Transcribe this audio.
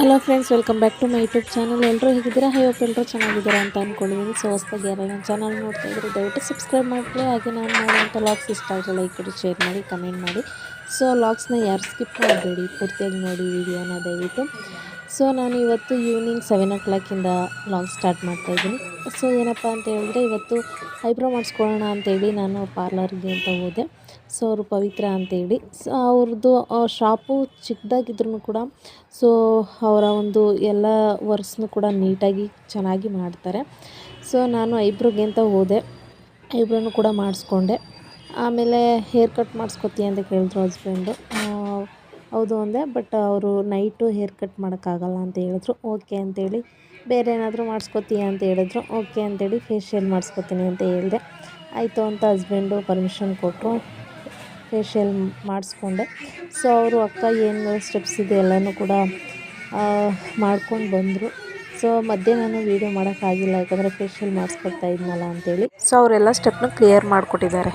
Hello friends, welcome back to my YouTube channel. ಎಲ್ಲರೂ ಹೇಗಿದ್ದೀರಾ? Hope ಎಲ್ಲರೂ ಚೆನ್ನಾಗಿದ್ದೀರಾ ಅಂತ ಅಂದ್ಕೊಂಡಿದ್ದೀನಿ. ಸೊ ಹೊಸದಾಗಿ ಯಾರು ನನ್ನ ಚಾನಲ್ ನೋಡ್ತಾ ಇದ್ದರೆ ದಯವಿಟ್ಟು ಸಬ್ಸ್ಕ್ರೈಬ್ ಮಾಡ್ಕೊಳ್ಳಿ. ಹಾಗೆ ನಾನು ಮಾಡುವಂಥ ವ್ಲಾಗ್ಸ್ ಇಷ್ಟ ಆದರೆ ಲೈಕ್ ಕೊಡಿ, ಶೇರ್ ಮಾಡಿ, ಕಮೆಂಟ್ ಮಾಡಿ. ಸೊ ವ್ಲಾಗ್ಸ್ನ ಯಾರು ಸ್ಕಿಪ್ ಮಾಡಬೇಡಿ, ಪೂರ್ತಿಯಾಗಿ ನೋಡಿ ವಿಡಿಯೋನ ದಯವಿಟ್ಟು. ಸೊ ನಾನು ಇವತ್ತು ಈವ್ನಿಂಗ್ 7 o'clock ವ್ಲಾಗ್ ಸ್ಟಾರ್ಟ್ ಮಾಡ್ತಾಯಿದ್ದೀನಿ. ಸೊ ಏನಪ್ಪ ಅಂತ ಹೇಳಿದ್ರೆ, ಇವತ್ತು ಐಬ್ರೋ ಮಾಡಿಸ್ಕೊಳ್ಳೋಣ ಅಂತೇಳಿ ನಾನು ಪಾರ್ಲರ್ಗೆ ಅಂತ ಹೋದೆ. ಸೊ ಅವರು ಪವಿತ್ರ ಅಂತೇಳಿ, ಸೊ ಅವ್ರದ್ದು ಶಾಪು ಚಿಕ್ಕದಾಗಿದ್ರೂ ಕೂಡ ಸೊ ಅವರ ಒಂದು ಎಲ್ಲ ವರ್ಕ್ಸ್ನು ಕೂಡ ನೀಟಾಗಿ ಚೆನ್ನಾಗಿ ಮಾಡ್ತಾರೆ. ಸೊ ನಾನು ಐಬ್ರೋಗೆ ಅಂತ ಹೋದೆ, ಐಬ್ರೋನು ಕೂಡ ಮಾಡಿಸ್ಕೊಂಡೆ. ಆಮೇಲೆ ಹೇರ್ ಕಟ್ ಮಾಡಿಸ್ಕೊತೀಯ ಅಂತ ಕೇಳಿದ್ರು ಹಸ್ಬೆಂಡು. ಹೌದು ಅಂದೆ, ಬಟ್ ಅವರು ನೈಟು ಹೇರ್ ಕಟ್ ಮಾಡೋಕ್ಕಾಗಲ್ಲ ಅಂತ ಹೇಳಿದ್ರು. ಓಕೆ ಅಂತೇಳಿ ಬೇರೆ ಏನಾದರೂ ಮಾಡಿಸ್ಕೊತೀಯ ಅಂತ ಹೇಳಿದ್ರು. ಓಕೆ ಅಂತೇಳಿ ಫೇಶಿಯಲ್ ಮಾಡಿಸ್ಕೊತೀನಿ ಅಂತ ಹೇಳಿದೆ. ಆಯಿತು ಅಂತ ಹಸ್ಬೆಂಡು ಪರ್ಮಿಷನ್ ಕೊಟ್ಟರು. ಫೇಶಿಯಲ್ ಮಾಡಿಸ್ಕೊಂಡೆ. ಸೊ ಅವರು ಅಕ್ಕ ಏನು ಸ್ಟೆಪ್ಸ್ ಇದೆ ಎಲ್ಲನೂ ಕೂಡ ಮಾಡ್ಕೊಂಡು ಬಂದರು. ಸೊ ಮಧ್ಯೆ ನಾನು ವೀಡಿಯೋ ಮಾಡೋಕ್ಕಾಗಿಲ್ಲ, ಯಾಕಂದರೆ ಫೇಶಿಯಲ್ ಮಾಡಿಸ್ಕೊಡ್ತಾ ಇದ್ನಲ್ಲ ಅಂತೇಳಿ. ಸೊ ಅವರೆಲ್ಲ ಸ್ಟೆಪ್ನ ಕ್ಲಿಯರ್ ಮಾಡಿಕೊಟ್ಟಿದ್ದಾರೆ.